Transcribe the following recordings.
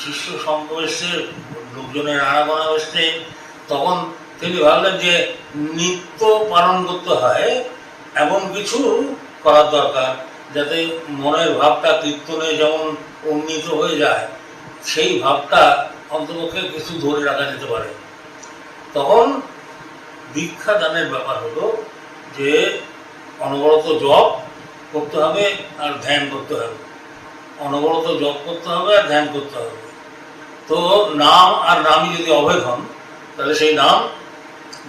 শিষ্য সঙ্গ এসছে, লোকজনের আনাগোনা এসছে, তখন তিনি ভাবলেন যে নিত্য পালন করতে হয় এমন কিছু করার দরকার যাতে মনের ভাবটা কীর্তনে যেমন উন্নীত হয়ে যায়, সেই ভাবটা অন্তপক্ষে কিছু ধরে রাখা যেতে পারে। তখন দীক্ষা দানের ব্যাপার হলো যে অনবরত জপ করতে হবে আর ধ্যান করতে হবে, অনবরত জপ করতে হবে আর ধ্যান করতে হবে। তো নাম আর নামই যদি অভেদ হন, তাহলে সেই নাম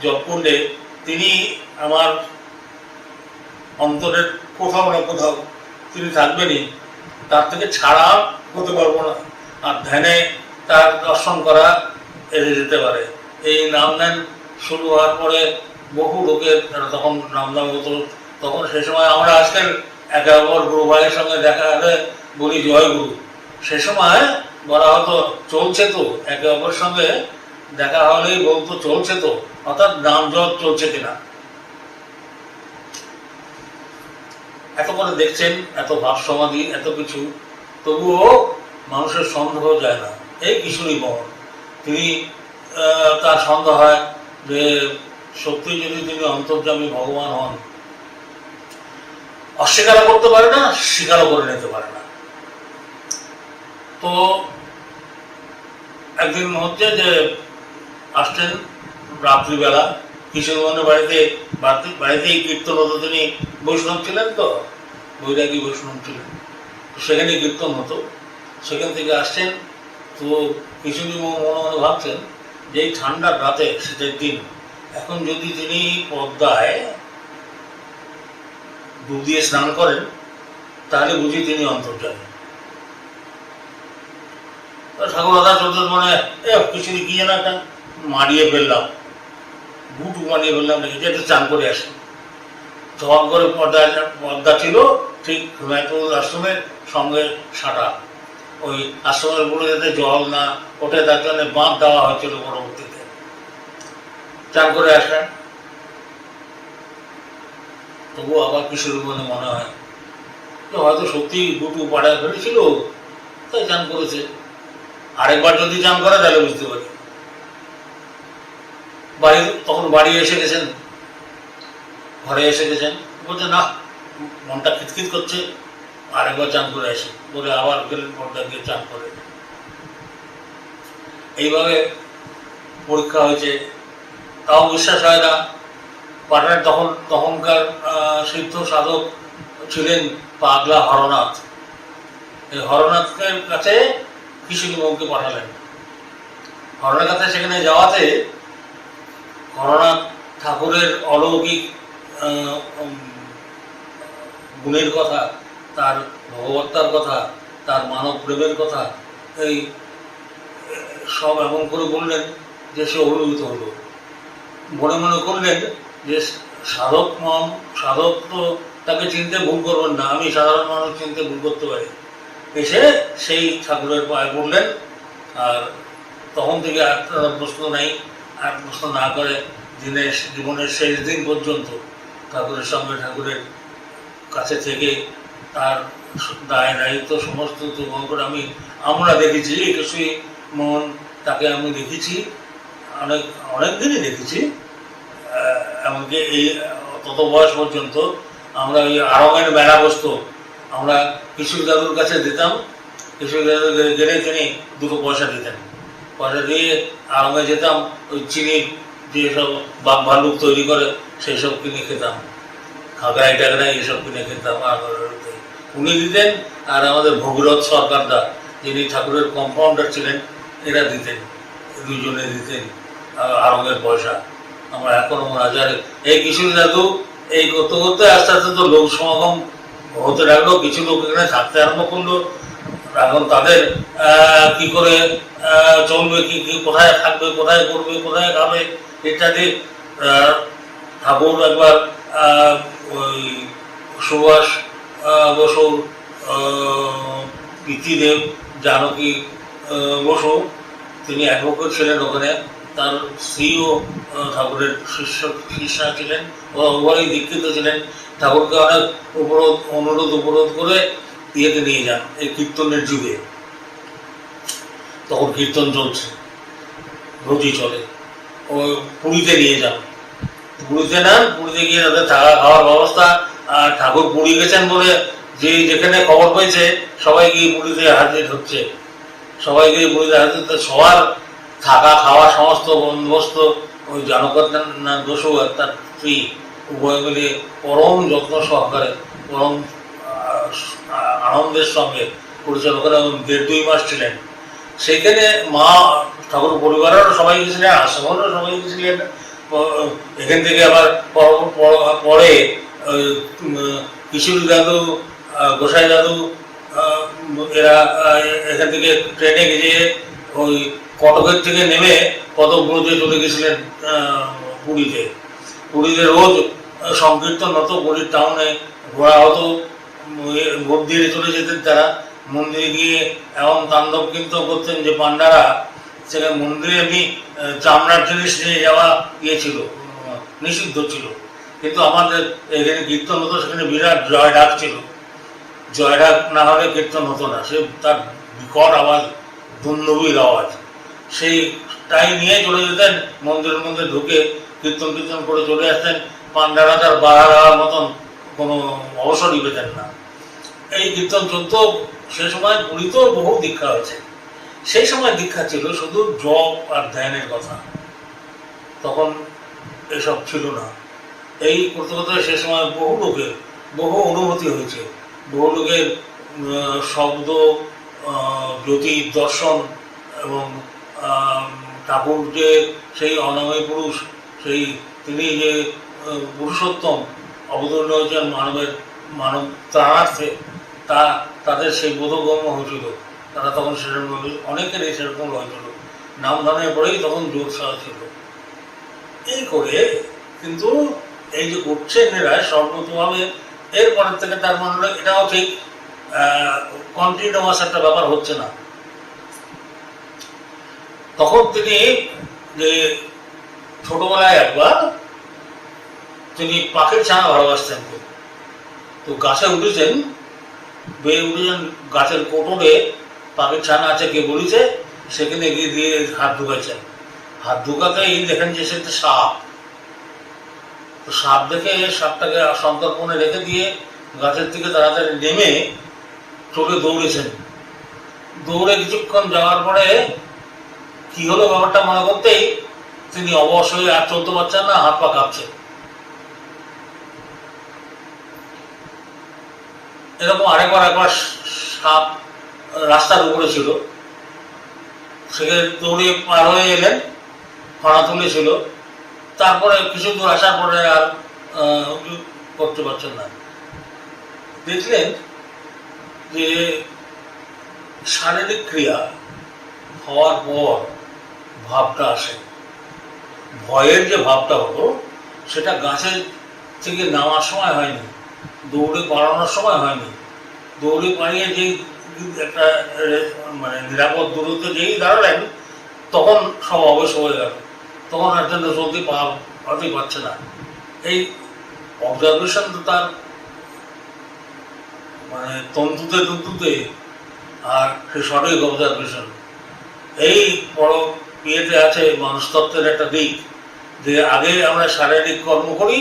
জপ করলে তিনি আমার অন্তরের কোথাও না কোথাও তিনি থাকবেনই, তার থেকে ছাড়া হতে পারবো না। আর ধ্যানে তার দর্শন করা এড়ে যেতে পারে। এই নাম ধ্যান শুরু হওয়ার পরে বহু লোকের তখন নাম দাম হতো, তখন সে সময় আমরা আজকাল একে অপর গুরু ভাইয়ের সঙ্গে দেখা হলে বলি জয় গুরু, সে সময় বলা হতো চলছে তো, একে অপরের সঙ্গে দেখা হলেই বলতো চলছে তো, অর্থাৎ নাম জপ চলছে কিনা। এত করে দেখছেন, এত ভাব সমাধি, এত কিছু, তবুও মানুষের সন্দেহ যায় না। এই কিশোরী মোহন, তিনি তার সন্দেহ হয় যে সত্যি যদি তিনি অন্তর্যামী ভগবান হন, অস্বীকারও করতে পারে না, স্বীকারও করে নিতে পারে না। তো একদিন হচ্ছে যে আসছেন রাত্রিবেলা, কিশোর মোহনের বাড়িতেই কীর্তন হতো। তিনি বৈষ্ণব ছিলেন, তো বৈরাগী বৈষ্ণব ছিলেন, সেখানে কীর্তন হতো। সেখান থেকে আসছেন, তো কিশোরী মোহন মনে মনে ভাবছেন যে এই ঠান্ডার রাতে, শীতের দিন, এখন যদি তিনি পদ্মায় ডুব দিয়ে স্নান করেন, তাহলে বুঝি তিনি অন্তর্যামী। ঠাকুর দাদা চলতে মানে কিশোরী কি যেন একটা মারিয়ে ফেললাম, বুটু মারিয়ে ফেললাম, এটা একটু চান করে আসি। জবাব করে পদ্মা ছিল ঠিক হুমায়ুন আশ্রমের সঙ্গে সাঁটা, ওই আশ্রমের উপরে যাতে জল না ওঠে তার জন্য বাঁধ দেওয়া হয়েছিল পরবর্তীতে। চান করে আসলেন, তবুও আবার কিশোরী মনে হয় যে হয়তো সত্যি বুটু পাড়ায় ফেলেছিল, তাই চান করেছে। আরেকবার যদি চান করে তাহলে বুঝতে পারি। তখন বাড়ি এসে গেছেন, ঘরে এসে গেছেন, বলছে না মনটা খিতখিত করছে, আরেকবার চান করে আসি বলে আবার গেলেন পর্দা দিয়ে চান করে। এইভাবে পরীক্ষা হয়েছে, তাও বিশ্বাস হয় না। পাটনার তখনকার সিদ্ধ সাধক ছিলেন পাগলা হরনাথ। এই হরনাথের কাছে কিশোরী মোহনকে পাঠালেন। হরনাথের কাছে সেখানে যাওয়াতে হরনাথ ঠাকুরের অলৌকিক গুণের কথা, তার ভগবত্তার কথা, তার মানব প্রেমের কথা, এই সব এমন করে বললেন যে সে অভিভূত হলো। মনে মনে করলেন যে সাধক তো তাকে চিনতে ভুল করবেন না, আমি সাধারণ মানুষ চিনতে ভুল করতে পারি। এসে সেই ঠাকুরের পায়ে পড়লেন, আর তখন থেকে আর প্রশ্ন নাই, আর প্রশ্ন না করে জীবনের শেষ দিন পর্যন্ত ঠাকুরের সঙ্গে, ঠাকুরের কাছে থেকে তার দায় দায়িত্ব সমস্ত গ্রহণ করে আমরা দেখেছি। কিশোরী মোহন তাকে আমি দেখেছি, অনেক দিনই দেখেছি। এমনকি এই তত বয়স পর্যন্ত আমরা ওই আরঙের মেলা বসতো, আমরা কিশোর দাদুর কাছে দিতাম। কিশোর দাদু গেলে তিনি 2 পয়সা দিতেন, পয়সা দিয়ে আরঙে যেতাম, ওই চিনির যেসব বাঘ ভাল্লুক তৈরি করে সেই সব কিনে খেতাম, খাগড়াই টাগড়াই এসব কিনে খেতাম। আর উনি দিতেন, আর আমাদের ভগীরথ সরকারদা যিনি ঠাকুরের কম্পাউন্ডার ছিলেন, এরা দিতেন, দুজনে দিতেন আরঙের পয়সা। আমরা এখনো রাজারে এই কিশোরী দাদু এই করতে করতে আস্তে আস্তে তো লোক সমাগম হতে লাগলো, কিছু লোক এখানে থাকতে আরম্ভ করলো। এখন তাদের কি করে চলবে, কি কোথায় থাকবে, কোথায় করবে, কোথায় খাবে ইত্যাদি। ঠাকুর একবার ওই সুভাষ বসুর পিতৃদেব জানকী বসু, তিনি অ্যাডভোকেট ছিলেন ওখানে, তার স্ত্রীও ঠাকুরের শিষ্যা ছিলেন, উভয়ই দীক্ষিত ছিলেন। ঠাকুরকে অনেক অনুরোধ করে ইয়েতে নিয়ে যান এই কীর্তনের যুগে। তখন কীর্তন চলছে, রোজই চলে। ও পুরীতে নিয়ে যান, পুরীতে নেন, পুরীতে গিয়ে তাদের থাকা খাওয়ার ব্যবস্থা, আর ঠাকুর পুরী গেছেন বলে যে যেখানে খবর পেয়েছে সবাই গিয়ে পুরীতে হাজির হচ্ছে, সবাই গিয়ে পুরীতে হাজির হচ্ছে। সবার থাকা খাওয়া সমস্ত বন্দোবস্ত ওই জানকনাথ বসু আর তার স্ত্রী উভয় মিলে পরম যত্ন সহকারে, পরম আনন্দের সঙ্গে পরিচালকেরা 1.5-2 মাস ছিলেন সেখানে। মা ঠাকুর পরিবারেরও সবাই গেছিলেন, আশ্রমেরও সবাই গেছিলেন। এখান থেকে আবার পরে কিশোরী দাদু, গোসাই দাদু এরা এখান থেকে ট্রেনে গিয়ে ওই কটকের থেকে নেমে কতকগুলোতে চলে গেছিলেন পুরীতে। পুরীতে রোজ সংকীর্তন হতো, পুরীর টাউনে ঘোরা হতো, মন্দিরে চলে যেতেন তারা। মন্দিরে গিয়ে এমন তাণ্ডব কিন্তু করতেন যে পান্ডারা সেখানে মন্দিরে এমনি চামড়ার জিনিস নিয়ে যাওয়া ছিল, নিষিদ্ধ ছিল। কিন্তু আমাদের এখানে কীর্তন হতো, সেখানে বিরাট জয় ডাক ছিল, জয় ডাক না হলে কীর্তন হতো না। সে তার বিকট আওয়াজ, দুন্দুবির আওয়াজ, সেইটাই নিয়ে চলে যেতেন মন্দিরের মধ্যে ঢুকে কীর্তন কীর্তন করে চলে আসতেন। পান্ডারা তার বাড়া দেওয়ার মতন কোনো অবসরই পেতেন না। এই কীর্তন চলত। সে সময় পুরীতেও বহু দীক্ষা হয়েছে। সেই সময় দীক্ষা ছিল শুধু জপ আর ধ্যানের কথা, তখন এসব ছিল না। এই করতে করতে সে সময় বহু লোকের বহু অনুভূতি হয়েছে, বহু লোকের শব্দ, জ্যোতি দর্শন এবং ঠাকুর যে সেই অনাময় পুরুষ, সেই তিনি যে পুরুষোত্তম অবতীর্ণ হয়েছেন মানব ত্রাণার্থে, তাদের সেই বোধগম্য হয়েছিল। তারা তখন সেরকম অনেকেরই সেরকম হয়েছিল, নাম ধানের পরেই তখন জোর সাহা ছিল। এই করে কিন্তু এই যে করছেন এরা সর্বতভাবে, এরপরের থেকে তার মনে হয় এটাও ঠিক কন্টিনিউয়াস একটা ব্যাপার হচ্ছে না। তখন তিনি যে ছোটবেলায় একবার তিনি পাখির ছানা ভালোবাসতেন, তো গাছে উঠেছেন, বেয়ে উঠেছেন, গাছের কোটরে পাখির ছানা আছে কে বলেছে, সেখানে এগিয়ে দিয়ে হাত ঢুকাইছেন। হাত ঢুকাতেই দেখেন যে সে সাপ। তো সাপ দেখে সাপটাকে সন্তর্পণে রেখে দিয়ে গাছের থেকে তাড়াতাড়ি নেমে চলে দৌড়েছেন। দৌড়ে কিছুক্ষণ যাওয়ার পরে কি হলো ব্যাপারটা মনে করতেই তিনি অবশ হয়ে আর চলতে পারছেন না, হাত পা কাঁপছে। এরকম একবার সাপ রাস্তার উপরে ছিল, সেখানে দৌড়ে পার হয়ে এলেন, ফড়া তুলেছিল। তারপরে কিছু দূর আসার পরে আর করতে পারছেন না। দেখলেন যে শারীরিক ক্রিয়া হওয়ার পর ভাবটা আসে, ভয়ের যে ভাবটা হলো সেটা গাছের থেকে নামার সময় হয়নি, দৌড়ে পালানোর সময় হয়নি। দৌড়ে পালিয়ে যেই একটা মানে নিরাপদ দূরত্বে যেই দাঁড়ালেন, তখন সব অবশ হয়ে গেল। তখন আর জন্য চলতে হতেই পারছে না। এই অবজারভেশন তো তার মানে তন্তুতে আর সে সঠিক অবজারভেশন। এই বড় ইয়েতে আছে মানুষতত্ত্বের একটা দিক, যে আগে আমরা শারীরিক কর্ম করি,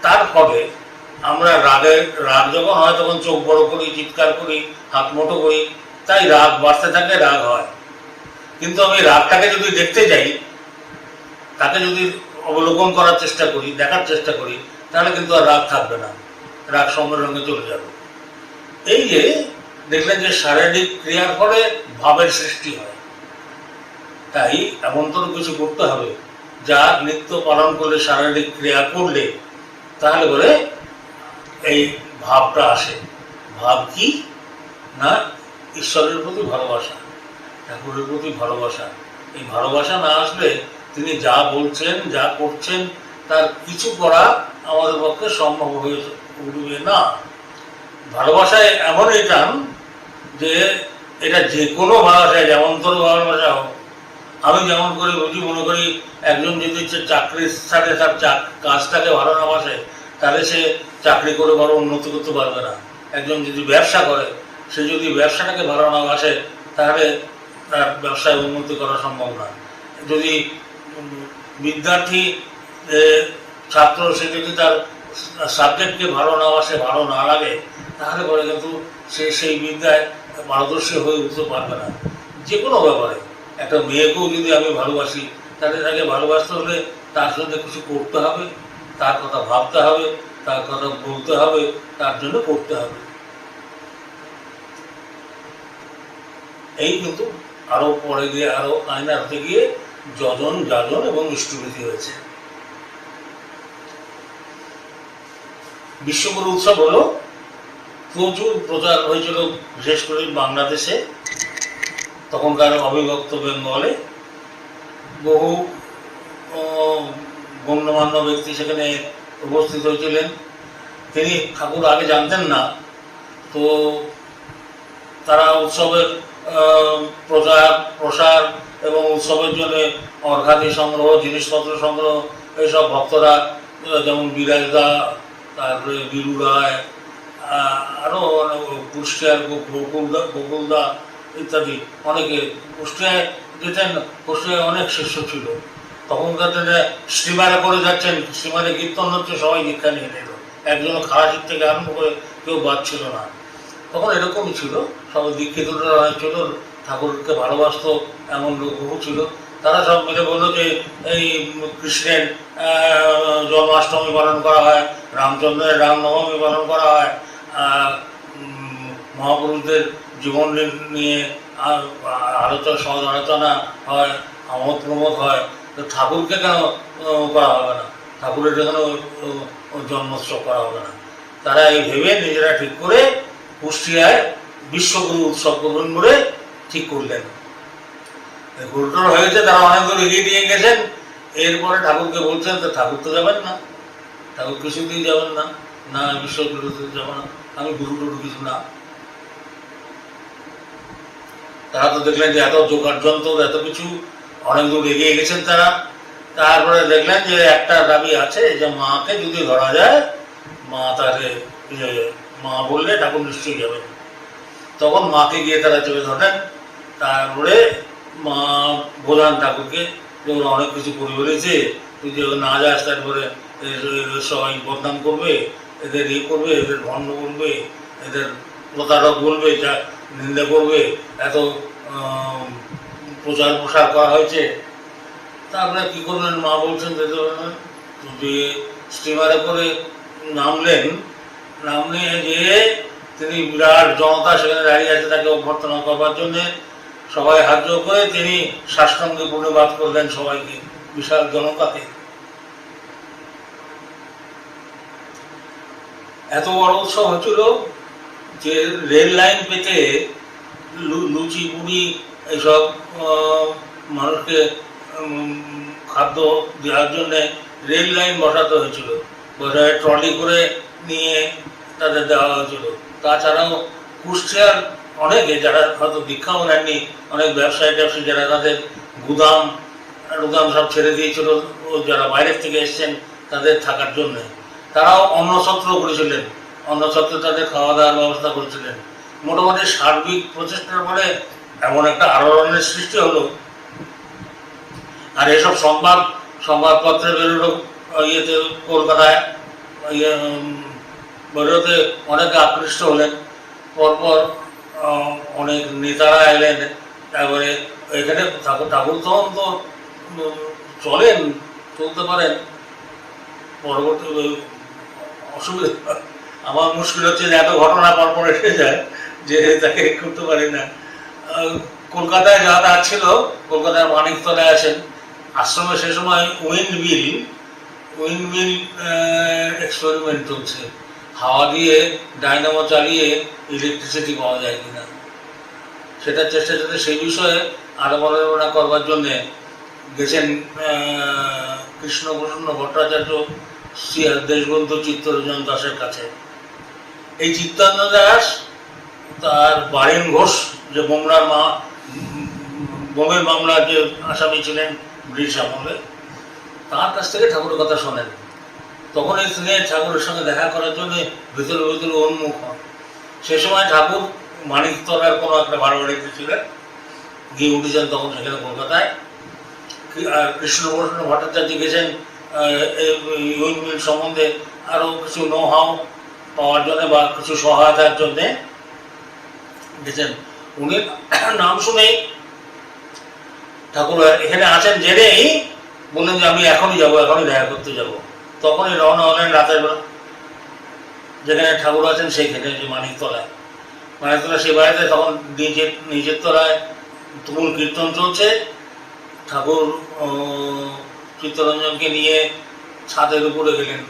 তার ফলে আমরা রাগ যখন হয় তখন চোখ বড় করি, চিৎকার করি, হাত মোটো করি, তাই রাগ বাড়তে থাকে, রাগ হয়। কিন্তু আমি রাগটাকে যদি দেখতে যাই, তাকে যদি অবলোকন করার চেষ্টা করি, দেখার চেষ্টা করি, তাহলে কিন্তু আর রাগ থাকবে না, রাগ সঙ্গে সঙ্গে চলে যাবে। এই যে দেখলেন যে শারীরিক ক্রিয়ার ফলে ভাবের সৃষ্টি হয়, তাই এমনতর কিছু করতে হবে যা নিত্য পালন করলে, শারীরিক ক্রিয়া করলে, তাহলে করে এই ভাবটা আসে। ভাব কি না, ঈশ্বরের প্রতি ভালোবাসা, ঠাকুরের প্রতি ভালোবাসা। এই ভালোবাসা না আসলে তিনি যা বলছেন, যা করছেন, তার কিছু করা আমাদের পক্ষে সম্ভব হয়ে উঠবে না। ভালোবাসায় এমনই টান যে এটা যে কোনো ভালোবাসায়, যেমন তোর ভালোবাসা হোক। আমি যেমন করে বুঝি, মনে করি একজন যদি চাকরির সাথে তার কাজটাকে ভালো না বাসে, তাহলে সে চাকরি করে বড় উন্নতি করতে পারবে না। একজন যদি ব্যবসা করে, সে যদি ব্যবসাটাকে ভালো না বাসে, তাহলে তার ব্যবসায় উন্নতি করা সম্ভব না। যদি বিদ্যার্থী ছাত্র সে যদি তার সাবজেক্টকে ভালো না বাসে, ভালো না লাগে, তাহলে পরে কিন্তু সে সেই বিদ্যায় পারদর্শী হয়ে উঠতে পারবে না। যে কোনো ব্যাপারে একটা মেয়েকেও যদি আমি ভালোবাসি, তাহলে তাকে ভালোবাসতে হলে তার জন্য কিছু করতে হবে, তার কথা ভাবতে হবে, তার কথা বলতে হবে, তার জন্য করতে হবে। এই কিন্তু আরো পরে গিয়ে আরো আয়নাতে গিয়ে যজন, যাজন এবং ইষ্টবিধি হয়েছে। বিশ্বগুরু উৎসব হলো প্রচুর প্রচার হয়েছিল, বিশেষ করে বাংলাদেশে, তখনকার অবিভক্ত বেঙ্গলে। বহু গণ্যমান্য ব্যক্তি সেখানে উপস্থিত হয়েছিলেন। তিনি ঠাকুর আগে জানতেন না, তো তারা উৎসবের প্রচার প্রসার এবং উৎসবের জন্য অর্ঘাদি সংগ্রহ, জিনিসপত্র সংগ্রহ, এইসব ভক্তরা যেমন বিরাজদা, তারপরে বীরু রায়, আরও কুষ্টিয়ার গোকুলদা ইত্যাদি অনেকে কুষ্টিয়ায় যেতেন। কুষ্টিয়ায় অনেক শিষ্য ছিল। তখনকার দিনে স্টিমারে করে যাচ্ছেন, স্টিমারে কীর্তন হচ্ছে, সবাই দীক্ষা নিয়ে নিল, একজন খালাসির থেকে আরম্ভ করে কেউ বাদ ছিল না। তখন এরকমই ছিল, সবাই দীক্ষিতরা ছিল, ঠাকুরকে ভালোবাসত এমন লোক বহু ছিল। তারা সব মিলে বললো যে এই কৃষ্ণের জন্মাষ্টমী পালন করা হয়, রামচন্দ্রের রামনবমী পালন করা হয়, মহাপুরুষদের জীবন নিয়ে আলোচনা, সহজ আলোচনা হয়, আমোদ প্রমোদ হয়, তো ঠাকুরকে কেন করা হবে না, ঠাকুরের যেন জন্মোৎসব করা হবে না। তারা এই ভেবে নিজেরা ঠিক করে কুষ্টিয়ায় বিশ্বগুরু উৎসব করবেন বলে ঠিক করলেন। গুরুতর হয়েছে, তারা অনেক দূর এগিয়ে দিয়ে গেছেন। এরপরে ঠাকুরকে বলছেন, তো ঠাকুর তো যাবেন না, ঠাকুর কিছুতেই যাবেন না, না বিশ্বগুরুতে যাবো না, আমি গুরু টুরু কিছু না। তারা তো দেখলেন যে এত যোগার্যন্ত্র, এত কিছু, অনেক দূর এগিয়ে গেছেন তারা। তারপরে দেখলেন যে একটা দাবি আছে, যে মাকে যদি ধরা যায়, মা তাকে মা বললে ঠাকুর নিশ্চয়ই যাবেন। তখন মাকে গিয়ে তারা চেপে ধরেন। তারপরে মা বোঝান ঠাকুরকে যে ওরা অনেক কিছু করে বলেছে, তুই যে না যাস তারপরে সবাই বদনাম করবে, এদের ইয়ে করবে, এদের ভণ্ড করবে, এদের প্রতারক বলবে, যা নিন্দা করবে, এত প্রচার প্রসার করা হয়েছে। তারপরে কী করলেন, মা বলছেন যে স্টিমারে করে নামলেন, নামলে যে তিনি বিরাট জনতা সেখানে দাঁড়িয়ে আছে তাকে অভ্যর্থনা করবার জন্যে, সবাই হাত জোর করে তিনি সাষ্টাঙ্গে প্রণিপাত করলেন সবাইকে, বিশাল জনতাকে। এত বড় উৎসব হচ্ছিল যে রেল লাইন পেতে লুচি পুরি এইসব মানুষকে খাদ্য দেওয়ার জন্যে রেল লাইন বসাতে হয়েছিল, বসায় ট্রলি করে নিয়ে তাদের দেওয়া হয়েছিল। তাছাড়াও কুষ্টিয়ার অনেকে যারা হয়তো দীক্ষাও নেননি, অনেক ব্যবসায়ী যারা তাদের গুদাম সব ছেড়ে দিয়েছিল, যারা বাইরের থেকে এসছেন তাদের থাকার জন্য, তারাও অন্নছত্র করেছিলেন, অন্নছত্রে তাদের খাওয়া দাওয়ার ব্যবস্থা করেছিলেন। মোটামুটি সার্বিক প্রচেষ্টার পরে এমন একটা আলোড়নের সৃষ্টি হলো। আর এসব সংবাদপত্রে বেরোলো, ইয়েতে কলকাতায় বেরোতে অনেকে আকৃষ্ট হলেন। পরপর অনেক নেতারা এলেন। তারপরে এখানে ঠাকুর তখন তো চলতে পারেন। পরবর্তী অসুবিধা, আমার মুশকিল হচ্ছে যে এত ঘটনা পরপর এসে যায় যে তাকে করতে পারি না। কলকাতায় যাতায়াত ছিল, কলকাতার মানিকতলায় আসেন আশ্রমে। সে সময় উইন্ডমিল এক্সপেরিমেন্ট চলছে, হাওয়া দিয়ে ডাইনামো চালিয়ে ইলেকট্রিসিটি পাওয়া যায় কিনা সেটার চেষ্টা চলছে। সেই বিষয়ে আলাপ আলোচনা করবার জন্যে গেছেন কৃষ্ণপ্রসন্ন ভট্টাচার্য শ্রী দেশবন্ধু চিত্তরঞ্জন দাসের কাছে। এই চিত্তরঞ্জন দাস তার বারেন ঘোষ, যে বোমের মামলার যে আসামি ছিলেন ব্রিটিশ আমলে, তার কাছ থেকে ঠাকুরের কথা শোনেন। তখন এই তিনি ঠাকুরের সঙ্গে দেখা করার জন্য ভিতরে ভিতরে উন্মুখ হন। সে সময় ঠাকুর মানিকতলার কোনো একটা বাড়িতে ছিলেন। গিয়ে উঠেছেন তখন সেখানে কলকাতায়। আর কৃষ্ণভূষণ ভট্টাচার্য গেছেন উইন্ড মিল সম্বন্ধে আরও কিছু নো হাউ পাওয়ার জন্যে বা কিছু সহায়তার জন্যে গেছেন। উনি নাম শুনেই ঠাকুর এখানে আছেন জেনেই বললেন যে আমি এখনই যাবো, এখনই দেখা করতে যাব। তখনই রওনা হলেন রাতের বেলা, যেখানে ঠাকুর আছেন সেইখানে, যে মানিকতলায় সে বাড়িতে। তখন নিজের তলায় তুমুল কীর্তন চলছে। ঠাকুর চিত্তরঞ্জনকে নিয়ে ছাদের উপরে গেলেন।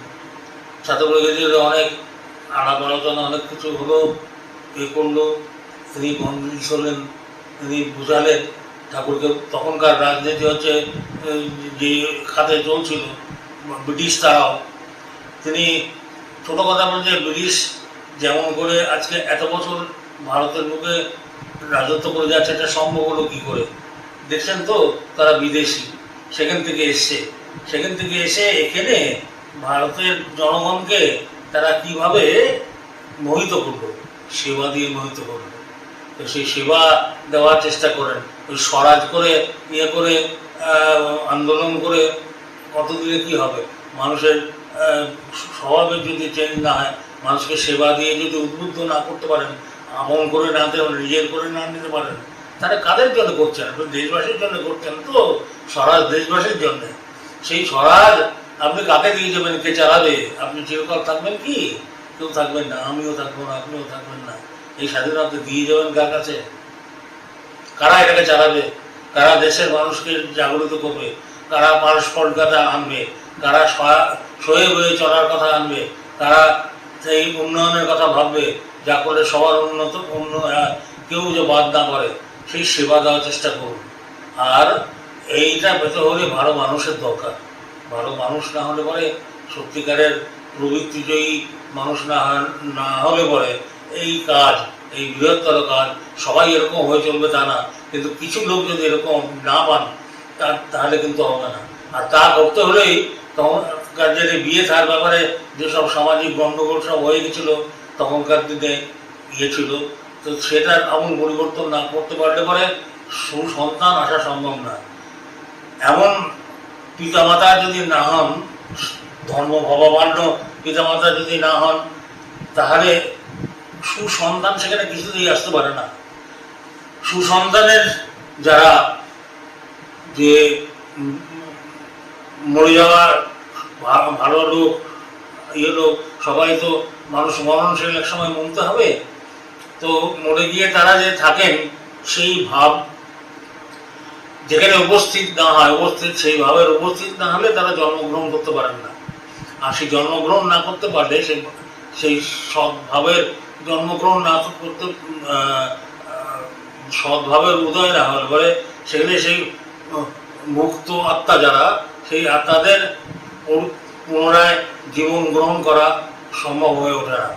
ছাদের উপরে গেলে অনেক আলাপ আলোচনা, অনেক কিছু হলো, করলো। তিনি কনভিন্স হলেন, তিনি বুঝালেন ঠাকুরকে। তখনকার রাজনীতি হচ্ছে যে খাতে চলছিল ব্রিটিশ, তারাও তিনি ছোট কথা বলছে, ব্রিটিশ যেমন করে আজকে এত বছর ভারতের বুকে রাজত্ব করে যাচ্ছে, এটা সম্ভব হলো কী করে? দেখছেন তো, তারা বিদেশি, সেখান থেকে এসে এখানে ভারতের জনগণকে তারা কিভাবে মোহিত করলো, সেবা দিয়ে মোহিত করলো। তো সেই সেবা দেওয়ার চেষ্টা করেন, ওই স্বরাজ করে করে আন্দোলন করে কতদিনে কি হবে? মানুষের স্বভাবের যদি চেঞ্জ না হয়, মানুষকে সেবা দিয়ে যদি উদ্বুদ্ধ না করতে পারেন, আমন করে না নিজের করে না নিতে পারেন, তাহলে কাদের জন্য করছেন? আপনি দেশবাসীর জন্য করছেন তো, স্বরাজ দেশবাসীর জন্য। সেই স্বরাজ আপনি কাকে দিয়ে যাবেন? কে চালাবে? আপনি চিরকাল থাকবেন কি? কেউ থাকবেন না, আমিও থাকবো না, আপনিও থাকবেন না। এই স্বাধীনতা আপনি দিয়ে যাবেন কার কাছে? কারা এটাকে চালাবে? কারা দেশের মানুষকে জাগরিত করবে? কারা পারস্পরিকতা আনবে? কারা সয়ে বয়ে চলার কথা আনবে? কারা সেই উন্নয়নের কথা ভাববে, যা করে সবার কেউ যে বাদ না করে? সেই সেবা দেওয়ার চেষ্টা করুন। আর এইটা পেতে হলে ভালো মানুষের দরকার। ভালো মানুষ না হলে পরে, সত্যিকারের প্রবৃত্তিজয়ী মানুষ না হলে পরে এই কাজ, এই বৃহত্তর কাজ সবাই এরকম হয়ে চলবে তা না। কিন্তু কিছু লোক যদি এরকম না পান, তাহলে কিন্তু হবে না। আর তা করতে হলেই তখনকার যে বিয়ে থার ব্যাপারে যেসব সামাজিক গণ্ডগোল সব হয়ে গেছিল তখনকার দিনে ছিল, তো সেটার এমন পরিবর্তন না করতে পারলে পরে সুসন্তান আসা সম্ভব না। এমন পিতামাতা যদি না হন, ধর্ম ভবাবান্য পিতামাতা যদি না হন, তাহলে সুসন্তান সেখানে কিছুতেই আসতে পারে না। সুসন্তানের যারা যে মরে যাওয়ার ভালো লোক, লোক, সবাই তো মানুষ মরণশীল এক সময় মরতে হবে। তো মরে গিয়ে তারা যে থাকেন, সেই ভাব যেখানে উপস্থিত না হয়, সেই ভাবের উপস্থিত না হলে তারা জন্মগ্রহণ করতে পারেন না। আর সেই জন্মগ্রহণ না করতে পারলে, সেই সদ্ভাবের জন্মগ্রহণ না করতে, সদ্ভাবের উদয় না হলে পরে সেখানে সেই মুক্ত আত্মা যারা, সেই আত্মাদের পুনরায় জীবন গ্রহণ করা সম্ভব হয়ে ওঠে না।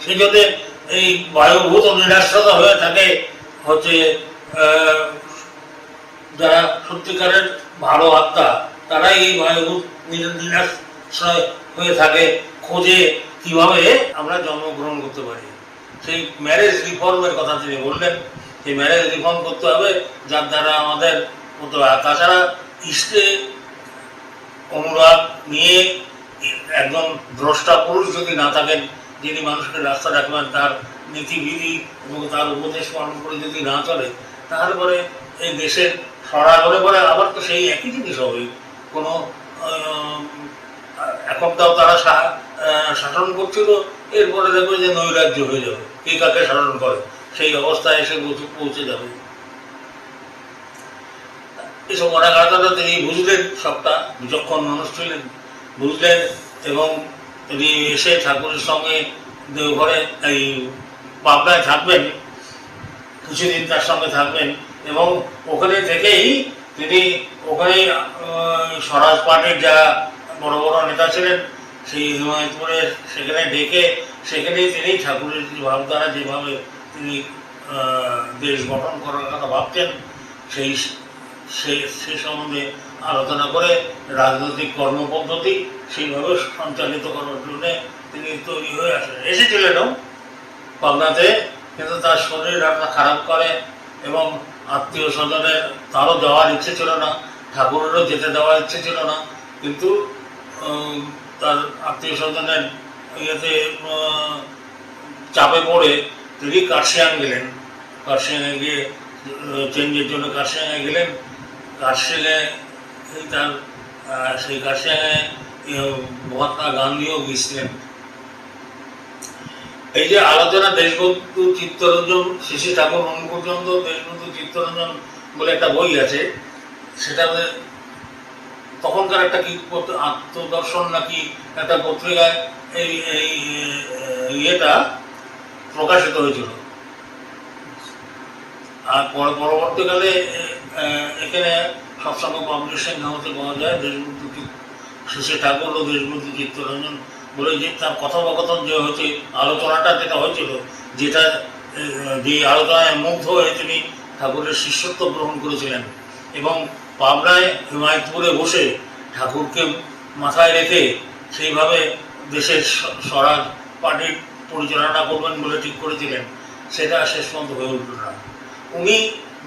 সেই জন্য এই বায়ুভূত নিরাশ্রতা হয়ে থাকে হচ্ছে যারা সত্যিকারের ভালো আত্মা, তারাই এই বায়ুভূত নিরাশ্রয় হয়ে থাকে, খোঁজে কিভাবে আমরা জন্মগ্রহণ করতে পারি। সেই ম্যারেজ রিফর্মের কথা তিনি বললেন, সেই ম্যারেজ রিফর্ম করতে হবে, যার দ্বারা আমাদের হতে হয়। তাছাড়া ইষ্টে অনুরাগ নিয়ে একজন দ্রষ্টা পুরুষ যদি না থাকেন, যিনি মানুষকে রাস্তা রাখবেন, তার নীতিবিধি এবং তার উপদেশ পালন করে যদি না চলে, তাহলে পরে এই দেশের সরা করে পরে আবার তো সেই একই জিনিস হবে। কোনো এককটাও তারা শাসন করছিল, এরপরে দেখবে যে নৈরাজ্য হয়ে যাবে, কে কাকে শাসন করে, সেই অবস্থায় এসে পৌঁছে যাবে। এসব অনাঘাতটা তিনি বুঝলেন, সবটা বিচক্ষণ মানুষ ছিলেন, বুঝলেন। এবং তিনি এসে ঠাকুরের সঙ্গে দেওঘরে, এই পাবনায় থাকবেন, কিছুদিন তার সঙ্গে থাকবেন। এবং ওখানে থেকেই তিনি ওখানে স্বরাজ পার্টির যারা বড় বড় নেতা ছিলেন, সেই হিমায়তপুরের সেখানে ডেকে, সেখানেই তিনি ঠাকুরের ভাবধারা যেভাবে তিনি দেশ গঠন করার কথা ভাবতেন, সেই সম্বন্ধে আলোচনা করে রাজনৈতিক কর্মপদ্ধতি সেইভাবে সঞ্চালিত করার জন্য তিনি তৈরি হয়ে এসেছিলেন পাবনাতে। কিন্তু তার শরীর খারাপ করে এবং আত্মীয় স্বজনের তারও যাওয়ার ইচ্ছে ছিল না, ঠাকুরেরও যেতে দেওয়ার ইচ্ছে ছিল না, কিন্তু তার আত্মীয় স্বজনের ইয়েতে চাপে পড়ে তিনি কার্শিয়াং গেলেন। কার্শিয়াংয়ে গিয়ে চেঞ্জের জন্য কার্শিয়াংয়ে গেলেন। কার্শিয়াংয়ে তার সেই কার্শিয়াংয়ে মহাত্মা গান্ধীও গিয়েছিলেন। এই যে আলোচনা দেশবন্ধু চিত্তরঞ্জন, শ্রী ঠাকুর অনুকূলচন্দ্র দেশবন্ধু চিত্তরঞ্জন বলে একটা বই আছে, সেটা তখনকার একটা কি আত্মদর্শন নাকি একটা পত্রিকায় এই ইয়েটা প্রকাশিত হয়েছিল। আর পরবর্তীকালে এখানে সবসময় পাবলিশিং হাউসে পাওয়া যায় দেশবন্ধু শ্রী ঠাকুর ও দেশবন্ধু চিত্তরঞ্জন বলে, যে তার কথোপকথন যে হয়েছে, আলোচনাটা যেটা হয়েছিল, যেটা যে আলোচনায় মুগ্ধ হয়ে তিনি ঠাকুরের শিষ্যত্ব গ্রহণ করেছিলেন এবং পাবনায় হিমায়তপুরে বসে ঠাকুরকে মাথায় রেখে সেইভাবে দেশের স্বরাজ পার্টির পরিচালনা করবেন বলে ঠিক করেছিলেন, সেটা শেষ পর্যন্ত হয়ে উঠল না। উনি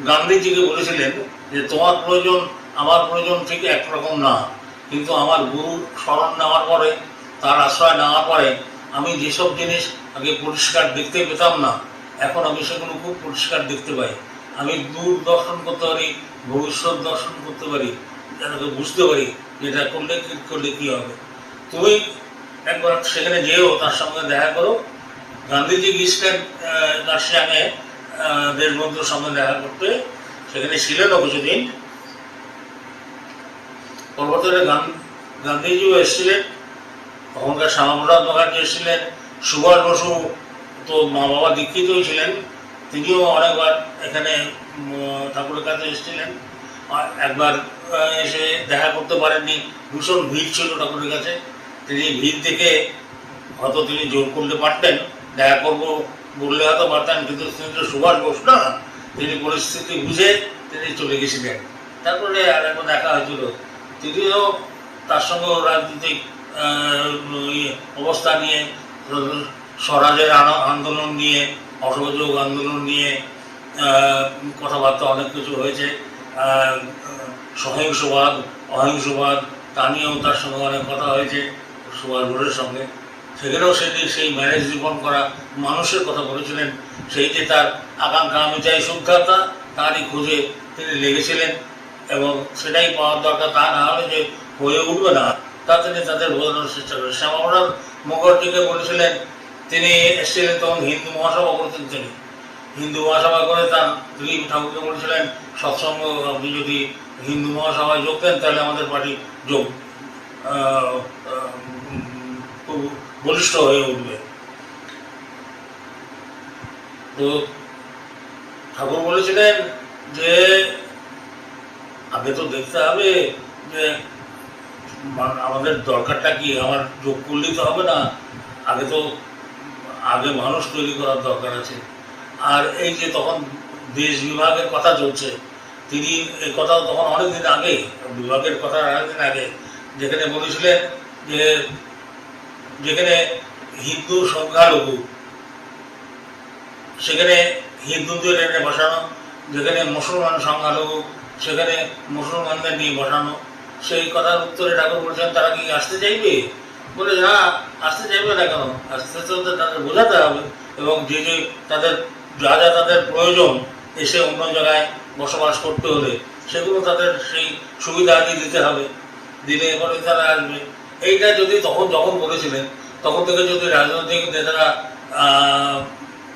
গান্ধীজিকে বলেছিলেন যে তোমার প্রয়োজন আমার প্রয়োজন ঠিক একরকম না, কিন্তু আমার গুরুর স্মরণ নেওয়ার পরে, তার আশ্রয় নেওয়ার পরে আমি যেসব জিনিস আগে পরিষ্কার দেখতে পেতাম না, এখন আমি সেগুলো খুব পরিষ্কার দেখতে পাই। আমি দূর দর্শন করতে পারি, ভবিষ্যৎ দর্শন করতে পারি, যাতে বুঝতে পারি যেটা করলে কী হবে। তুমি একবার সেখানে যেও, তার সঙ্গে দেখা করো। গান্ধীজি গিয়েছিলেন কার্শিয়াংয়ে দেশবন্ধুর সঙ্গে দেখা করতে, সেখানে ছিলেনও কিছুদিন। পরবর্তীকালে গান্ধীজিও এসেছিলেন, তখনকার শ্যামাপ্রসাদ মুখার্জি এসেছিলেন, সুভাষ বসু তো মা বাবা দীক্ষিতই ছিলেন, তিনিও অনেকবার এখানে ঠাকুরের কাছে এসেছিলেন। একবার এসে দেখা করতে পারেননি, ভীষণ ভিড় ছিল ঠাকুরের কাছে। তিনি ভিড় দেখে হয়তো তিনি জোর করতে পারতেন, দেখা করবো বললে হয়তো পারতেন, কিন্তু তিনি তো সুভাষ বসু না, তিনি পরিস্থিতি বুঝে তিনি চলে গেছিলেন। তারপরে আর একবার দেখা হয়েছিল, তিনিও তার সঙ্গে রাজনৈতিক অবস্থা নিয়ে, স্বরাজের আন্দোলন নিয়ে, অসহযোগ আন্দোলন নিয়ে কথাবার্তা অনেক কিছু হয়েছে। সহিংসবাদ, অহিংসবাদ, তা নিয়েও তার সঙ্গে অনেক কথা হয়েছে সুভাষ বোসের সঙ্গে। সেখানেও সেই ম্যারেজ রিফর্ম করা মানুষের কথা বলেছিলেন। সেই যে তার আকাঙ্ক্ষা, আমি চাই শুদ্ধাতা, তারই খোঁজে তিনি লেগেছিলেন এবং সেটাই পাওয়ার দরকার। তা না হলে যে হয়ে উঠবে না, তা তিনি তাদের বোঝানোর চেষ্টা করেন। শ্যামাপ্রসাদ মুখার্জিকে বলেছিলেন, তিনি এসেছিলেন তখন হিন্দু মহাসভা করতেন, তিনি হিন্দু মহাসভা করে তার দিলীপ ঠাকুরকে বলেছিলেন, সৎসঙ্গ আপনি যদি হিন্দু মহাসভায় যোগ দেন তাহলে আমাদের পার্টি যোগ খুব বলিষ্ঠ হয়ে উঠবে। তো ঠাকুর বলেছিলেন যে আগে তো দেখতে হবে যে আমাদের দরকারটা কি, আমার যোগ করলেই তো হবে না, আগে মানুষ তৈরি করার দরকার আছে। আর এই যে তখন দেশ বিভাগের কথা চলছে, তিনি এই কথা তখন অনেকদিন আগে, বিভাগের কথা অনেকদিন আগে, যেখানে বলেছিলেন যে যেখানে হিন্দু সংখ্যালঘু সেখানে হিন্দুদের এনে বসানো, যেখানে মুসলমান সংখ্যালঘু সেখানে মুসলমানদের নিয়ে বসানো। সেই কথার উত্তরে ঠাকুর বলছেন, তারা কি আসতে চাইবে? বলে না, আসতে চাইবে না কেন, আসতে চলতে তাদের বোঝাতে হবে এবং যে তাদের যা তাদের প্রয়োজন এসে অন্য জায়গায় বসবাস করতে হলে সেগুলো তাদের সেই সুবিধা আদি দিতে হবে, দিলে এবারে তারা আসবে। এইটা যদি যখন বলেছিলেন, তখন থেকে যদি রাজনৈতিক নেতারা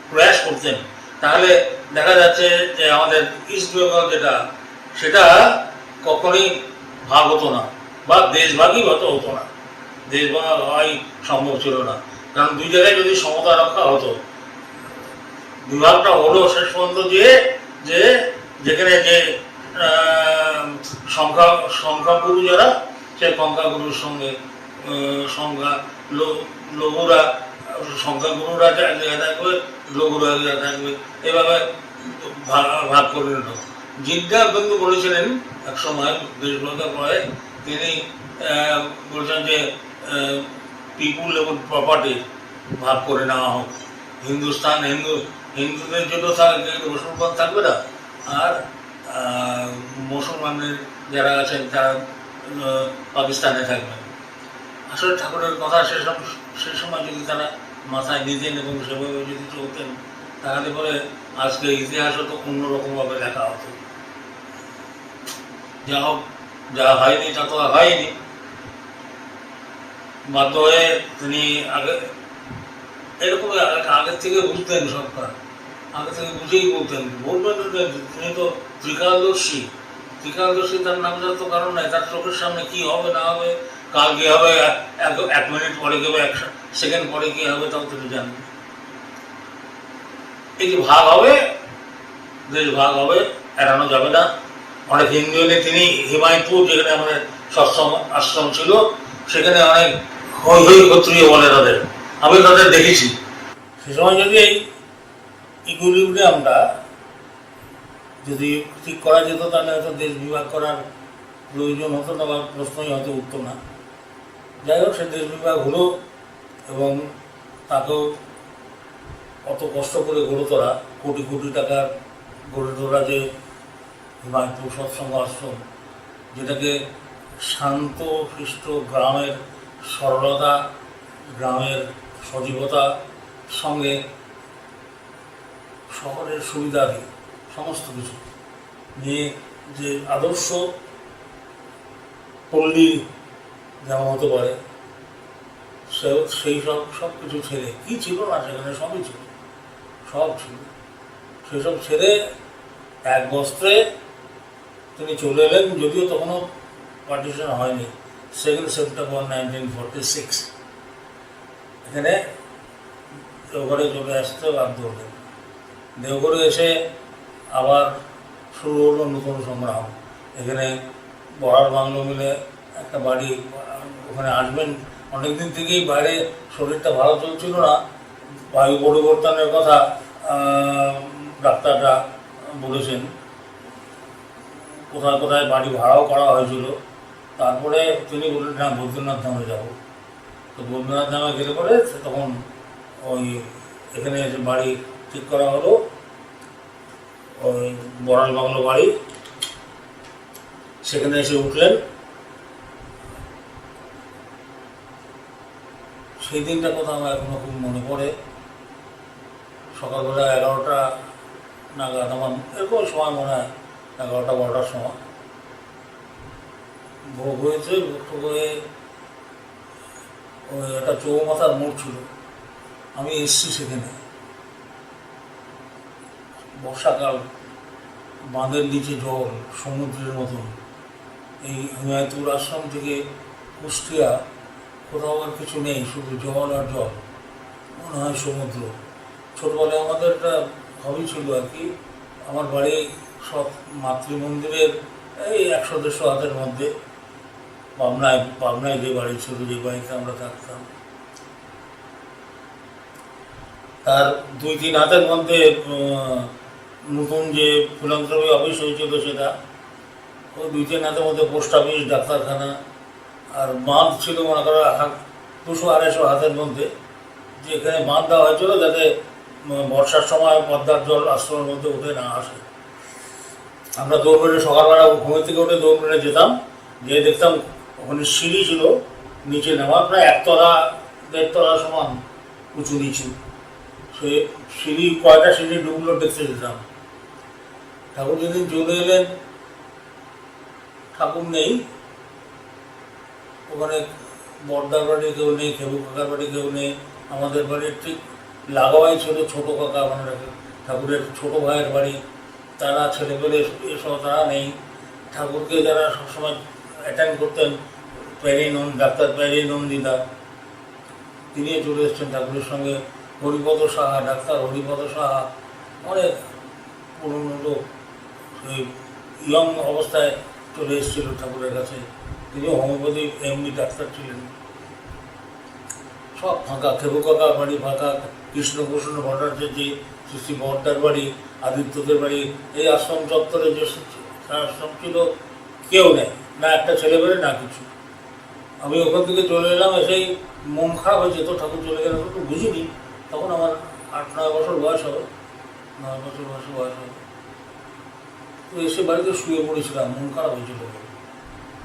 প্রয়াস করতেন, তাহলে দেখা যাচ্ছে যে আমাদের ইস্ট বেঙ্গল যেটা, সেটা কখনোই ভাগ হতো না বা দেশভাগই হতো না, দেশভাগ হওয়াই সম্ভব ছিল না। কারণ দুই জায়গায় যদি সমতা রক্ষা হতো, বিভাগটা হলো শেষ পর্যন্ত যে যেখানে যে সংখ্যাগুরু যারা, সে সংখ্যাগুরুর সঙ্গে লঘুরা, সংখ্যাগুরুরা এক জায়গায় থাকবে, লঘুরা এক জায়গায় থাকবে, এভাবে ভাগ করে নিল। জিজ্ঞাস বন্ধু বলেছিলেন এক সময় দেশভাগের পরে, তিনি বলছেন যে পিপুল এবং প্রপার্টি ভাগ করে নেওয়া হোক, হিন্দুদের জন্য মুসলমান থাকবে না, আর মুসলমানদের যারা আছেন তারা পাকিস্তানে থাকবেন। আসলে ঠাকুরের কথা সে সময় যদি তারা মাথায় নিতেন এবং সেভাবে যদি চলতেন, তাহলে পরে আজকে ইতিহাস হতো অন্যরকমভাবে লেখা হতো। যা হোক, যা হয়নি তা তো হয়নি। বাধ্য হয়ে তিনি আগে এরকম আগের থেকে বুঝতেন, সরকার আগে থেকে বুঝেই বলতেন তিনি তো ত্রিকালদর্শী। ত্রিকালদর্শী তার নাম যার তো কারণ নাই, তার চোখের সামনে কি হবে না হবে, কাল কি হবে, 1 মিনিট পরে কি হবে, 1 সেকেন্ড পরে কি হবে, তাও তিনি জানেন। এই যে ভাগ হবে, দেশ ভাগ হবে, এড়ানো যাবে না। অনেক হিন্দু হলে তিনি হিমায়তপুর, যেখানে আমাদের সৎসঙ্গ আশ্রম ছিল, সেখানে অনেক হই হই ক্ষত্রিয় বলে তাদের, আমি তাদের দেখেছি। সে সময় যদি এই ইকুইলিব্রিয়ামটা যদি ঠিক করা যেত, তাহলে হয়তো দেশ বিভাগ করার প্রয়োজন হতো না বা প্রশ্নই হয়তো উঠত না। যাই হোক, সে দেশ বিভাগ হলো এবং তাকেও অত কষ্ট করে গড়ে তোলা, কোটি কোটি টাকার গড়ে তোলা যে হিমায়তপুর সৎসঙ্গ আশ্রম, যেটাকে শান্ত শিষ্ট গ্রামের সরলতা, গ্রামের সজীবতার সঙ্গে শহরের সুবিধাদি সমস্ত কিছু নিয়ে যে আদর্শ পল্লী যেমন হতে পারে, সেই সব কিছু ছেড়ে, কি ছিল না সেখানে, সবই ছিল, সব ছিল, সেসব ছেড়ে এক বস্ত্রে তিনি চলে এলেন। যদিও তখনও পার্টিশন হয়নি, 2 সেপ্টেম্বর 1946 এখানে দেওঘরে চলে আসতে বাধ্য হলেন। দেওঘরে এসে আবার শুরু হলো নতুন সংগ্রাম। এখানে বড়ার বাংলো মিলে একটা বাড়ি, ওখানে আসবেন। অনেকদিন থেকেই বাইরে শরীরটা ভালো চলছিল না, বায়ু পরিবর্তনের কথা ডাক্তাররা বলেছেন, কোথায় কোথায় বাড়ি ভাড়াও করা হয়েছিল। তারপরে তিনি বললেন না, বৈদ্যনাথ ধামে যাবো। তো বৈদ্যনাথ ধামে গেলে পরে তখন ওই এখানে এসে বাড়ি ঠিক করা হলো, ওই বড়াল বাংলো বাড়ি, সেখানে এসে উঠলেন। সেই দিনটার কথা আমার এখনো খুব মনে পড়ে। সকালবেলা 11টা নাগাদ, আমার এরকম সময় মনে হয় 11টা 12টার সময় ভোগ হয়েছে। ভোগ হয়ে ওই একটা চৌমাথার মোড় ছিল, আমি এসছি সেখানে। বর্ষাকাল, বাঁধের নিচে জল সমুদ্রের মতন। এই হিমায়তপুর আশ্রম থেকে কুষ্টিয়া কোথাও আর কিছু নেই, শুধু জল আর জল, মনে হয় সমুদ্র। ছোটবেলায় আমাদের একটা হবি ছিল আর কি, আমার বাড়ি সব মাতৃমন্দিরের এই 100-150 হাতের মধ্যে, পাবনায় যে বাড়ি ছিল, যে বাড়িতে আমরা থাকতাম, তার 2-3 হাতের মধ্যে নতুন যে ফিলান্থ্রপি অফিস হয়েছিল সেটা, ওই 2-3 হাতের মধ্যে পোস্ট অফিস, ডাক্তারখানা, আর বাঁধ ছিল মনে করো 200-250 হাতের মধ্যে, যে এখানে বাঁধ দেওয়া হয়েছিল যাতে বর্ষার সময় পদ্মার জল আশ্রমের মধ্যে উঠে না আসে। আমরা দৌড় মেরে সকালবেলা ঘুমের থেকে উঠে দৌড় মেরে যেতাম, গিয়ে দেখতাম ওখানে সিঁড়ি ছিল, নিচে নেওয়া প্রায় 1-1.5 তলা সমান উঁচু নিচু। সে সিঁড়ি, কয়টা সিঁড়ি ডুবলো দেখতে যেতাম। ঠাকুর যেদিন চলে এলেন, ঠাকুর নেই ওখানে। বর্দার বাড়ি কেউ নেই, খেবু কাকার বাড়ি কেউ নেই, আমাদের বাড়ির ঠিক লাগাই ছিল ছোটো কাকা, মানে ঠাকুরের ছোটো ভাইয়ের বাড়ি, তারা ছেলেপেলে এসব তারা নেই। ঠাকুরকে যারা সবসময় অ্যাটেন্ড করতেন, ডাক্তার প্যারি নন্দিতা, তিনি চলে এসছেন ঠাকুরের সঙ্গে। হরিপদ সাহা, ডাক্তার হরিপদ সাহা, অনেক পুরনো লোক, সেই ইয়ং অবস্থায় চলে এসেছিল ঠাকুরের কাছে। তিনিও হোমিওপ্যাথি এমনি ডাক্তার ছিলেন। সব ফাঁকা, খেবু কাকার বাড়ি ফাঁকা, কৃষ্ণভূষণ ভট্টাচার্য, শ্রী বর্দার বাড়ি, আদিত্যদের বাড়ি, এই আশ্রম চত্বরে যে আশ্রম ছিল কেউ নেই, না একটা ছেলেবেলে না কিছু। আমি ওখান থেকে চলে এলাম, এসেই মন খারাপ হয়েছে, তো ঠাকুর চলে গেলাম, তো বুঝিনি। তখন আমার 8-9 বছর বয়স হবে, 9 বছর বয়স হবে। তো এসে বাড়িতে শুয়ে পড়েছিলাম, মন খারাপ হয়েছিল,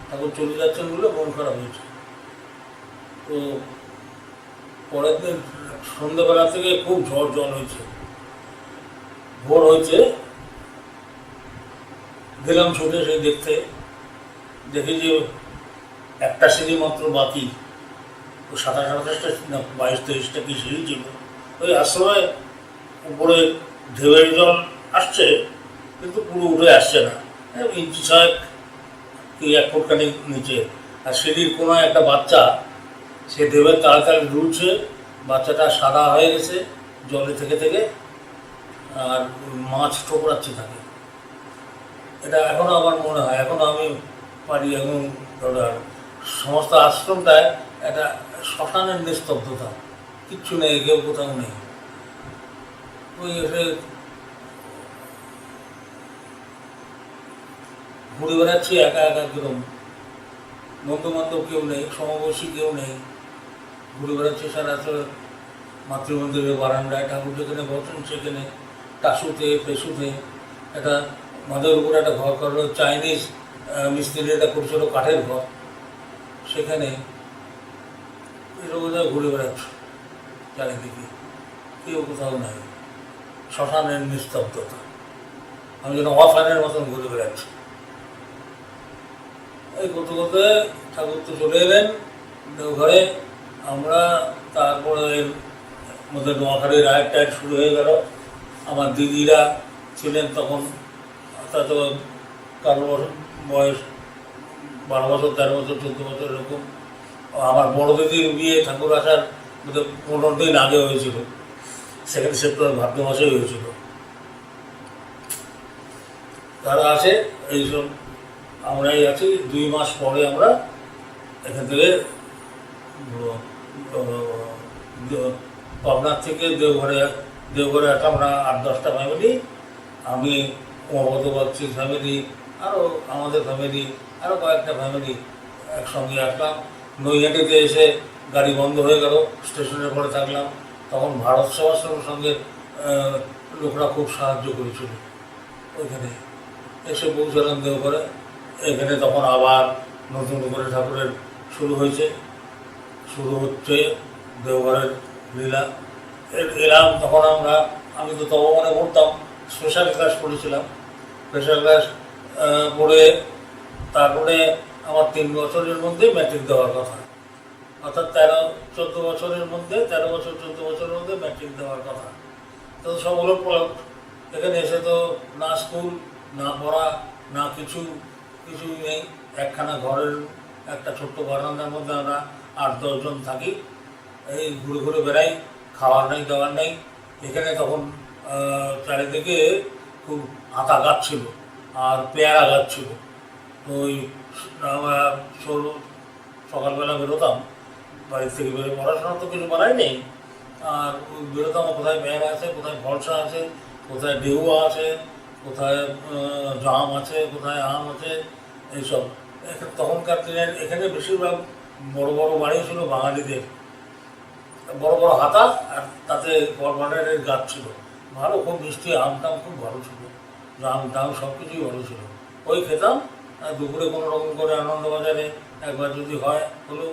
ঠাকুর চলে যাচ্ছেন বলে মন খারাপ হয়েছে। তো পরের দিন সন্ধ্যেবেলা থেকে খুব ঝড় জল হয়েছে, ভোর হয়েছে, গেলাম ছুটে সেই দেখতে, দেখি যে একটা সিঁড়ি মাত্র বাকি, ও 27-28টা না 22-23টা কি সিঁড়ি ছিল। ওই আশ্রমে উপরে ঢেউয়ের জল আসছে, কিন্তু পুরো উঠে আসছে না, ইঞ্চি 6 কি 1 ফুটখানি নিচে। আর সিঁড়ির কোনায় একটা বাচ্চা, সে ঢেউয়ের তাড়াতাড়ি ডুবছে, বাচ্চাটা সাদা হয়ে গেছে জলে থেকে থেকে, আর মাছ ঠোকরাচ্ছে থাকে। এটা এখনও আমার মনে হয়, এখনও আমি পারি এখন সমস্ত আশ্রমটায় একটা শ্মশানের নিস্তব্ধতা, কিচ্ছু নেই, কেউ কোথাও নেই। ওই এসে ঘুরে বেড়াচ্ছি একা একা, কিরম বন্ধু বান্ধব কেউ নেই, সমবয়সী কেউ নেই, ঘুরে বেড়াচ্ছি সারা মাতৃমন্দিরের বারান্দায়, ঠাকুর যেখানে বসেন সেখানে, টাসুতে পেশুতে একটা মাদের উপরে একটা ঘর করলো, চাইনিজ মিস্ত্রি একটা করেছিল কাঠের ঘর, সেখানে এরকম ঘুরে বেড়াচ্ছে চারিদিকে, কেউ কোথাও নাই, শ্মশানের নিস্তব্ধতা, আমি যেন অফানের মতন ঘুরে বেড়াচ্ছি। এই করতে করতে ঠাকুর তো চলে এলেন দেওঘরে, আমরা তারপরে এর মধ্যে নোয়াখালীর রায়ের টাইট শুরু হয়ে গেল। আমার দিদিরা ছিলেন তখন, তো কারোর বয়স 12 বছর, 13 বছর, 14 বছর এরকম। আমার বড় দিদির বিয়ে ঠাকুর আসার 15 দিন আগে হয়েছিল, 2 সেপ্টেম্বর ভাদ্র মাসে হয়েছিল। তারা আছে, এইসব আমরাই আছি। 2 মাস পরে আমরা এখান থেকে পাবনার থেকে দেওঘরে একটা আমরা 8-10টা ফ্যামিলি, আমি মমতা বাগচির ফ্যামিলি, আরও আমাদের ফ্যামিলি, আরও কয়েকটা ফ্যামিলি একসঙ্গে আসলাম। নৈহাটিতে এসে গাড়ি বন্ধ হয়ে গেল, স্টেশনের পরে থাকলাম। তখন ভারত সেবাশ্রমের সঙ্গে লোকরা খুব সাহায্য করেছিল। ওইখানে এসে পৌঁছালাম দেওঘরে। এখানে তখন আবার নতুন করে ঠাকুরের শুরু হচ্ছে দেওঘরের লীলা। এলাম তখন আমি তো তপবনে পড়তাম, স্পেশাল ক্লাস পড়েছিলাম। স্পেশাল ক্লাস পড়ে তারপরে আমার 3 বছরের মধ্যে ম্যাট্রিক দেওয়ার কথা, অর্থাৎ 13-14 বছরের মধ্যে, 13 বছর 14 বছরের মধ্যে ম্যাট্রিক দেওয়ার কথা। তো সব হলো পড়া। এখানে এসে তো না স্কুল, না পড়া, না কিছুই নেই। একখানা ঘরের একটা ছোট্ট বারান্দার মধ্যে আমরা 8-10 জন থাকি, এই ঘুরে ঘুরে বেড়াই, খাওয়ার নেই দেওয়ার নেই। এখানে তখন চারিদিকে খুব আতা গাছ ছিল আর পেয়ারা গাছ ছিল। তো ওই আমরা সকালবেলা বেরোতাম বাড়ির থেকে, পড়াশোনা তো কিছু বানাই নেই, আর বেরোতাম কোথায় পেয়ারা আছে, কোথায় ফলসা আছে, কোথায় ডেহুয়া আছে, কোথায় জাম আছে, কোথায় আম আছে, এইসব। তখনকার দিনের এখানে বেশিরভাগ বড় বড় বাড়ি ছিল বাঙালিদের, বড় বড় হাতা, আর তাতে গড়বানের গাছ ছিল ভালো, খুব মিষ্টি আমটাম খুব ভালো ছিল, জাম টাম সব কিছুই ভালো ছিল। ওই খেতাম, দুপুরে কোনো রকম করে আনন্দবাজারে একবার যদি হয় হলো।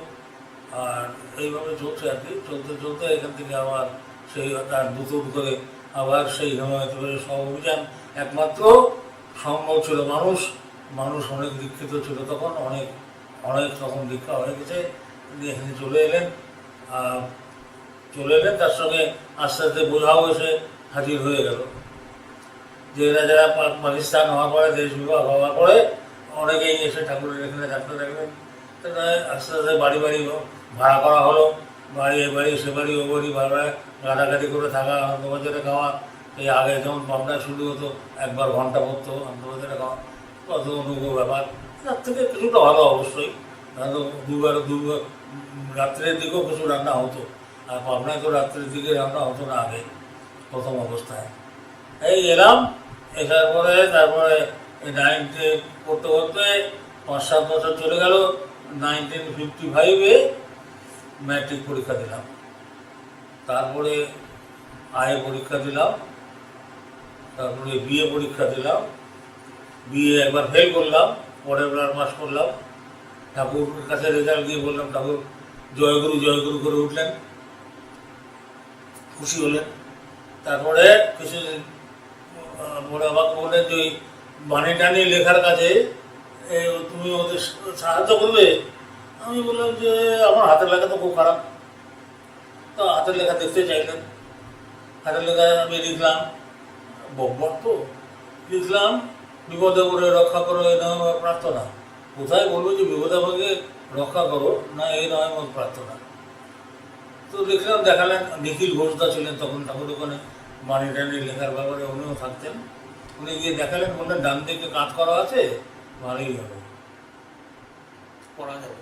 আর এইভাবে চলছে আর কি, চলতে চলতে এখান থেকে আবার সেই তার দুতুর করে আবার সেই হিমায়তপুরের সব অভিযান। একমাত্র সম্ভব ছিল মানুষ অনেক দীক্ষিত ছিল তখন, অনেক তখন দীক্ষা হয়ে গেছে, এখানে চলে এলেন। তার সঙ্গে আস্তে আস্তে বোঝাও এসে হাজির হয়ে গেল, যে এরা যারা পাকিস্তান হওয়ার পরে, দেশ বিভাগ হওয়ার পরে অনেকেই এসে ঠাকুরের এখানে থাকতে থাকলেন। আস্তে আস্তে বাড়ি ভাড়া করা হলো, এ বাড়ি সে বাড়ি ও বাড়ি ভাড়া গাড়াগাড়ি করে থাকা, আনন্দবাজারে খাওয়া। এই আগে যেমন পাবনায় শুরু হতো, একবার ঘন্টা পড়তো আনন্দবাজারে খাওয়া, কত অনুভব ব্যাপার। তার থেকে কিছুটা ভালো অবশ্যই, দুবার রাত্রের দিকেও কিছু রান্না হতো, আর পাবনায় তো রাত্রের দিকে রান্না হতো না আগে প্রথম অবস্থায়। এই এলাম, এসার পরে তারপরে 9তে পড়তে পড়তে 5-7 বছর চলে গেল। 1955-এ ম্যাট্রিক পরীক্ষা দিলাম, তারপরে আইএ পরীক্ষা দিলাম, তারপরে বিএ পরীক্ষা দিলাম, দিয়ে একবার ফেল করলাম, পরের বার পাস করলাম। ঠাকুরের কাছে রেজাল্ট দিয়ে বললাম, ঠাকুর জয়গুরু করে উঠলেন, খুশি হলেন। তারপরে কিছুদিন পরে আমাকে বললেন যে ওই বাণী টানি লেখার কাজে তুমি ওদের সাহায্য করবে। আমি বললাম যে আমার হাতের লেখা তো খুব খারাপ। তো হাতের লেখা দেখতে চাইলেন। হাতের লেখা আমি লিখলাম, বব্বর তো লিখলাম, বিপদে পড়ে রক্ষা করো এই নয় আমার প্রার্থনা। কোথায় বলবো যে বিপদে আমাকে রক্ষা করো, না এই নয় আমার প্রার্থনা। তো লিখলাম, দেখালেন। নিখিল ঘোষদা ছিলেন তখন ঠাকুর ওখানে বাণী টানি লেখার ব্যাপারে, উনিও থাকতেন। উনি গিয়ে দেখালেন, বললেন ডান দিকে কাজ করা আছে, ভালোই হবে, পড়া যাবে।